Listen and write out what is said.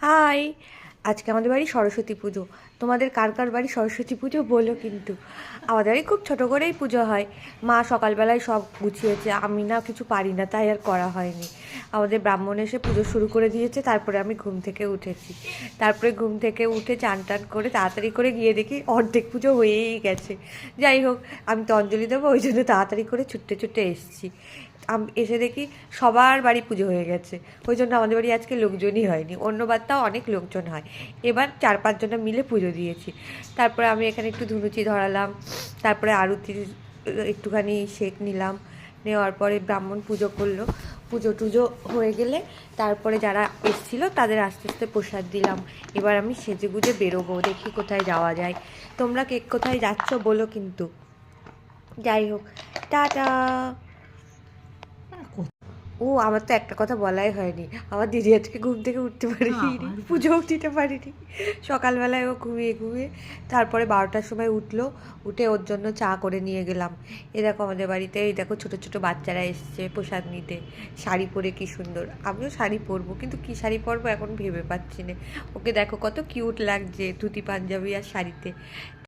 High, আজকে আমাদের বাড়ি সরস্বতী পুজো। তোমাদের কার কার বাড়ি সরস্বতী পুজো বলো কিন্তু। আমাদের বাড়ি খুব ছোটো করেই পুজো হয়। মা সকালবেলায় সব গুছিয়েছে, আমি না কিছু পারি না, তাই আর করা হয়নি। আমাদের ব্রাহ্মণ এসে পুজো শুরু করে দিয়েছে, তারপরে আমি ঘুম থেকে উঠেছি। তারপরে ঘুম থেকে উঠে চান টান করে তাড়াতাড়ি করে গিয়ে দেখি অর্ধেক পুজো হয়েই গেছে। যাই হোক, আমি তো অঞ্জলি দেবো, ওই জন্য তাড়াতাড়ি করে ছুটতে ছুটতে এসেছি। এসে দেখি সবার বাড়ি পুজো হয়ে গেছে। ওই জন্য আমাদের বাড়ি আজকে লোকজনই হয়নি, অন্য বারটাও অনেক লোকজন হয়। এবার 4-5 জনা মিলে পুজো দিয়েছি। তারপরে আমি এখানে একটু ধুনুচি ধরালাম, তারপরে আরতির একটুখানি শেক নিলাম। নেওয়ার পরে ব্রাহ্মণ পুজো করলো। পুজো টুজো হয়ে গেলে তারপরে যারা এসেছিলো তাদের আস্তে আস্তে প্রসাদ দিলাম। এবার আমি সেজে গুজে বেরোবো, দেখি কোথায় যাওয়া যায়। তোমরা কে কোথায় যাচ্ছ বলো কিন্তু। যাই হোক, টাটা। আমার তো একটা কথা বলাই হয়নি, আমার দিদি আজকে ঘুম থেকে উঠতে পারিনি, পুজোও দিতে পারিনি। সকালবেলায় ও ঘুমিয়ে ঘুমিয়ে তারপরে 12টার সময় উঠলো। উঠে ওর জন্য চা করে নিয়ে গেলাম। এ দেখো আমাদের বাড়িতে, এই দেখো ছোটো ছোটো বাচ্চারা এসছে প্রসাদ নিতে। শাড়ি পরে কি সুন্দর, আমিও শাড়ি পরবো, কিন্তু কী শাড়ি পরবো এখন ভেবে পাচ্ছি না। ওকে দেখো কত কিউট লাগছে ধুতি পাঞ্জাবি আর শাড়িতে।